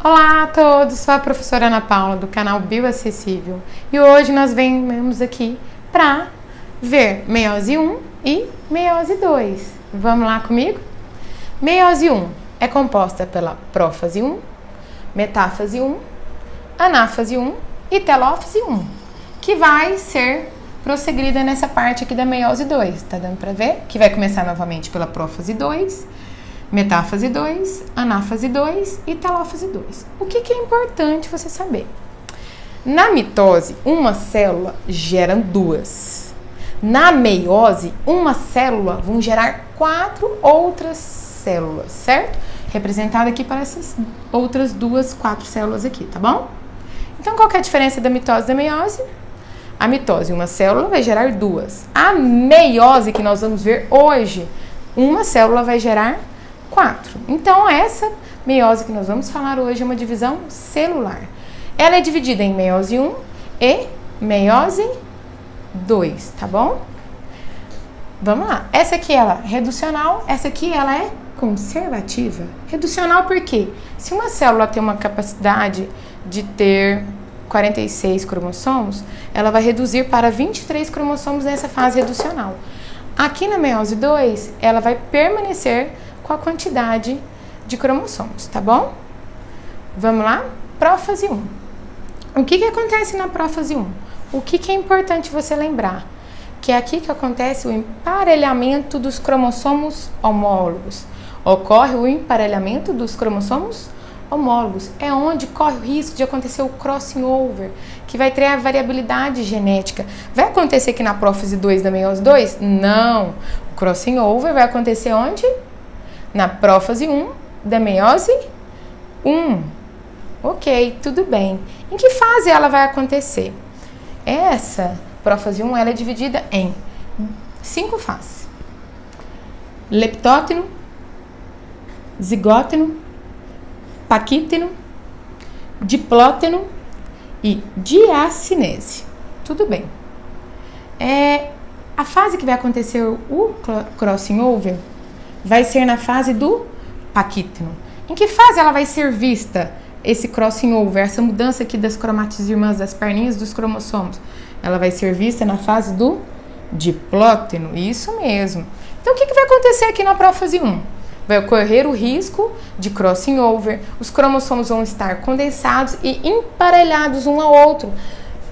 Olá a todos, sou a professora Ana Paula do canal Bioacessível e hoje nós venhamos aqui para ver meiose 1 e meiose 2. Vamos lá comigo? Meiose 1 é composta pela prófase 1, metáfase 1, anáfase 1 e telófase 1, que vai ser prosseguida nessa parte aqui da meiose 2, tá dando para ver? Que vai começar novamente pela prófase 2, metáfase 2, anáfase 2 e telófase 2. O que é importante você saber? Na mitose, uma célula gera duas. Na meiose, uma célula vão gerar 4 outras células, certo? Representada aqui para essas outras 4 células aqui, tá bom? Então, qual que é a diferença da mitose e da meiose? A mitose, uma célula vai gerar 2. A meiose, que nós vamos ver hoje, uma célula vai gerar 4. Então, essa meiose que nós vamos falar hoje é uma divisão celular. Ela é dividida em meiose 1 e meiose 2, tá bom? Vamos lá. Essa aqui ela é reducional, essa aqui ela é conservativa. Reducional porque se uma célula tem uma capacidade de ter 46 cromossomos, ela vai reduzir para 23 cromossomos nessa fase reducional. Aqui na meiose 2, ela vai permanecer com a quantidade de cromossomos, tá bom? Vamos lá? Prófase 1. O que acontece na prófase 1? O que é importante você lembrar? Que é aqui que acontece o emparelhamento dos cromossomos homólogos. Ocorre o emparelhamento dos cromossomos homólogos. É onde corre o risco de acontecer o crossing over, que vai ter a variabilidade genética. Vai acontecer aqui na prófase 2 da meiose 2? Não. O crossing over vai acontecer onde? Na prófase 1 da meiose 1. Ok, tudo bem. Em que fase ela vai acontecer? Essa prófase 1 ela é dividida em 5 fases: leptóteno, zigóteno, paquíteno, diplóteno e diacinese. Tudo bem. A fase que vai acontecer o crossing over vai ser na fase do paquíteno. Em que fase ela vai ser vista, esse crossing over, essa mudança aqui das cromátides irmãs, das perninhas dos cromossomos? Ela vai ser vista na fase do diplóteno, isso mesmo. Então, o que vai acontecer aqui na prófase 1? Vai ocorrer o risco de crossing over, os cromossomos vão estar condensados e emparelhados um ao outro,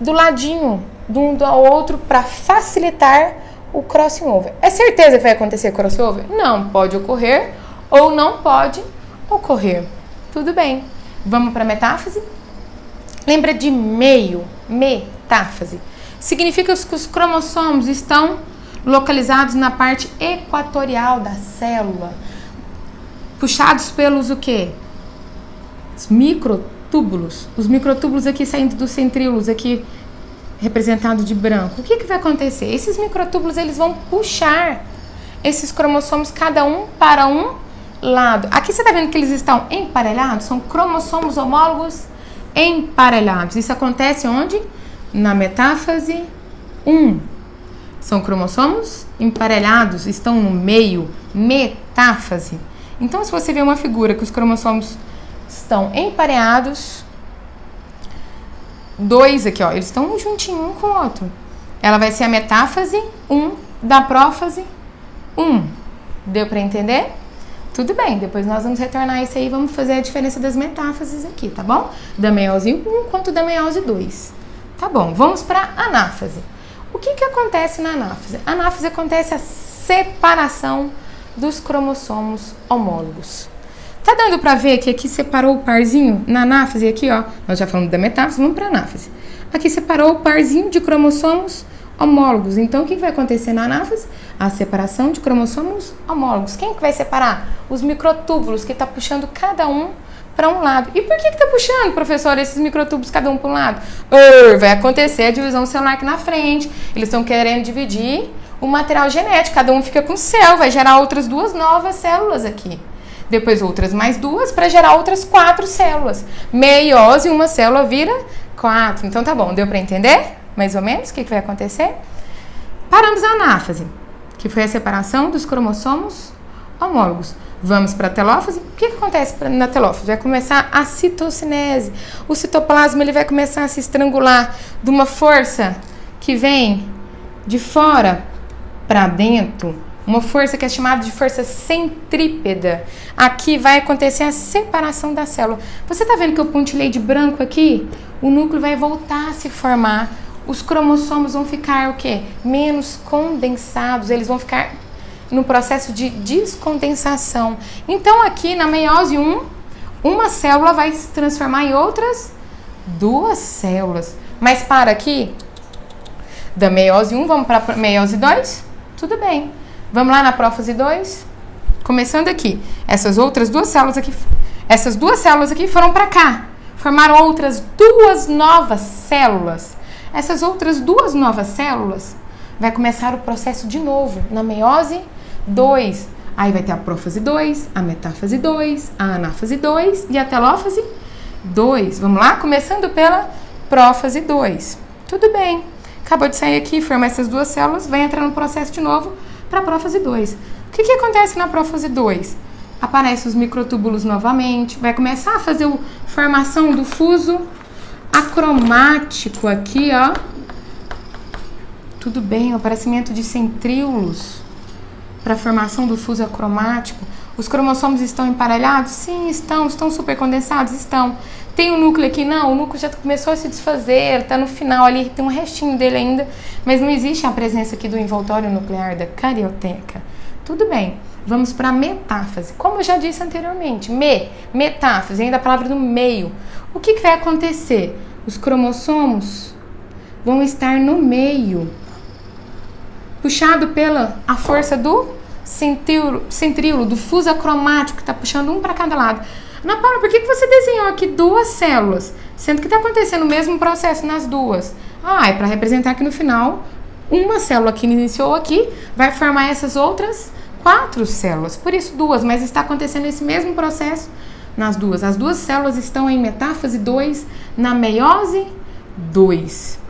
do ladinho, de um ao outro, para facilitar o crossing over. É certeza que vai acontecer crossover? Não, pode ocorrer ou não pode ocorrer. Tudo bem. Vamos para a metáfase? Lembra de meio, metáfase? Significa que os cromossomos estão localizados na parte equatorial da célula, puxados pelos o quê? Os microtúbulos. Os microtúbulos aqui saindo dos centríolos aqui, representado de branco. O que vai acontecer? Esses microtúbulos eles vão puxar esses cromossomos cada um para um lado. Aqui você está vendo que eles estão emparelhados? São cromossomos homólogos emparelhados. Isso acontece onde? Na metáfase 1. São cromossomos emparelhados, estão no meio, metáfase. Então, se você vê uma figura que os cromossomos estão emparelhados, 2 aqui, ó, eles estão um juntinho um com o outro. Ela vai ser a metáfase 1 da prófase 1. Deu para entender? Tudo bem, depois nós vamos retornar isso aí e vamos fazer a diferença das metáfases aqui, tá bom? Da meiose 1 quanto da meiose 2. Tá bom, vamos para a anáfase. O que acontece na anáfase? A anáfase acontece a separação dos cromossomos homólogos. Tá dando pra ver que aqui separou o parzinho na anáfase aqui, ó. Nós já falamos da metáfase, vamos pra anáfase. Aqui separou o parzinho de cromossomos homólogos. Então, o que vai acontecer na anáfase? A separação de cromossomos homólogos. Quem que vai separar? Os microtúbulos, que tá puxando cada um para um lado. E por que tá puxando, professor, esses microtúbulos cada um para um lado? Vai acontecer a divisão celular aqui na frente. Eles estão querendo dividir o material genético. Cada um fica com o seu, vai gerar outras 2 novas células aqui. Depois outras mais 2 para gerar outras 4 células. Meiose, uma célula vira 4. Então tá bom, deu para entender mais ou menos o que vai acontecer? Paramos a anáfase, que foi a separação dos cromossomos homólogos. Vamos para a telófase. O que acontece na telófase? Vai começar a citocinese. O citoplasma ele vai começar a se estrangular de uma força que vem de fora para dentro. Uma força que é chamada de força centrípeta. Aqui vai acontecer a separação da célula. Você está vendo que eu pontilhei de branco aqui? O núcleo vai voltar a se formar. Os cromossomos vão ficar o quê? Menos condensados. Eles vão ficar no processo de descondensação. Então aqui na meiose 1, uma célula vai se transformar em outras 2 células. Mas para aqui, da meiose 1, vamos para a meiose 2? Tudo bem. Vamos lá na prófase 2? Começando aqui. Essas outras 2 células aqui, essas 2 células aqui foram para cá. Formaram outras 2 novas células. Essas outras 2 novas células vai começar o processo de novo na meiose 2. Aí vai ter a prófase 2, a metáfase 2, a anáfase 2 e a telófase 2. Vamos lá? Começando pela prófase 2. Tudo bem. Acabou de sair aqui, formar essas 2 células, vai entrar no processo de novo para a prófase 2. O que acontece na prófase 2? Aparecem os microtúbulos novamente, vai começar a fazer a formação do fuso acromático aqui, ó. Tudo bem, o aparecimento de centríolos para a formação do fuso acromático. Os cromossomos estão emparelhados? Sim, estão super condensados? Estão. Tem o núcleo aqui? Não, o núcleo já começou a se desfazer, está no final ali, tem um restinho dele ainda, mas não existe a presença aqui do envoltório nuclear da carioteca. Tudo bem, vamos para a metáfase. Como eu já disse anteriormente, metáfase, ainda a palavra do meio. O que vai acontecer? Os cromossomos vão estar no meio, puxado pela a força do centríolo, do fuso acromático, que está puxando um para cada lado. Ana Paula, por que você desenhou aqui 2 células, sendo que está acontecendo o mesmo processo nas 2? Ah, é para representar que no final, uma célula que iniciou aqui vai formar essas outras 4 células. Por isso 2, mas está acontecendo esse mesmo processo nas 2. As 2 células estão em metáfase 2, na meiose 2.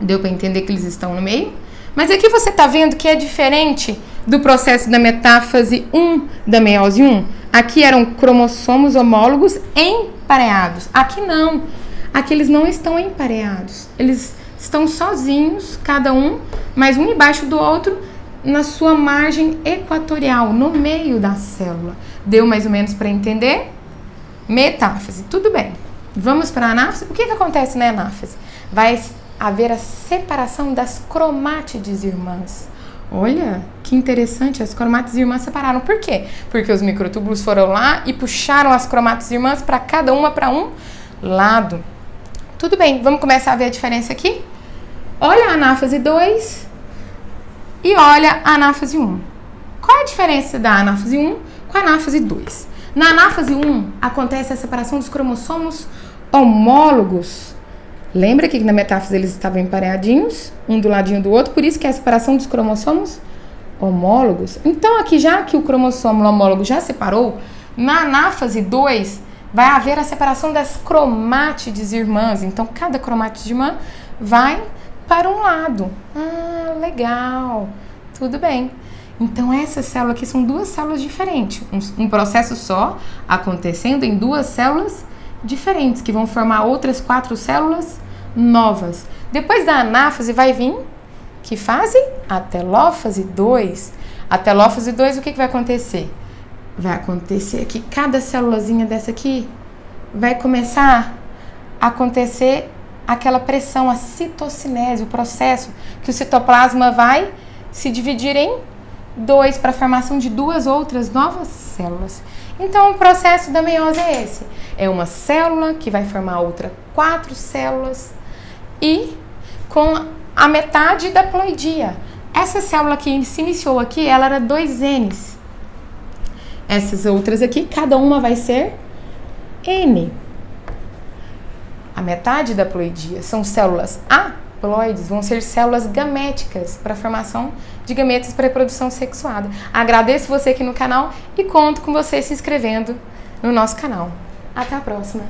Deu para entender que eles estão no meio? Mas aqui você está vendo que é diferente do processo da metáfase 1 da meiose 1. Aqui eram cromossomos homólogos empareados. Aqui não. Aqui eles não estão empareados. Eles estão sozinhos, cada um, mas um embaixo do outro, na sua margem equatorial, no meio da célula. Deu mais ou menos para entender? Metáfase. Tudo bem. Vamos para a anáfase? O que acontece na anáfase? Vai haver a separação das cromátides irmãs. Olha, que interessante, as cromátides irmãs separaram. Por quê? Porque os microtúbulos foram lá e puxaram as cromátides irmãs para cada uma para um lado. Tudo bem, vamos começar a ver a diferença aqui? Olha a anáfase 2 e olha a anáfase 1. Qual é a diferença da anáfase 1 com a anáfase 2? Na anáfase 1 acontece a separação dos cromossomos homólogos. Lembra que na metáfase eles estavam empareadinhos, um do ladinho do outro, por isso que é a separação dos cromossomos homólogos. Então aqui, já que o cromossomo homólogo já separou, na anáfase 2 vai haver a separação das cromátides irmãs. Então cada cromátide irmã vai para um lado. Ah, legal, tudo bem. Então essa célula aqui são 2 células diferentes, um processo só acontecendo em 2 células diferentes, que vão formar outras 4 células novas. Depois da anáfase vai vir, que fase? A telófase 2. A telófase 2, o que vai acontecer? Vai acontecer que cada célulazinha dessa aqui vai começar a acontecer aquela pressão, a citocinese, o processo que o citoplasma vai se dividir em 2 para a formação de 2 outras novas células. Então, o processo da meiose é esse. É uma célula que vai formar outra 4 células e com a metade da ploidia. Essa célula que se iniciou aqui, ela era 2 Ns. Essas outras aqui, cada uma vai ser N. A metade da ploidia são células haploides, vão ser células gaméticas para a formação de gametas para reprodução sexuada. Agradeço você aqui no canal e conto com você se inscrevendo no nosso canal. Até a próxima!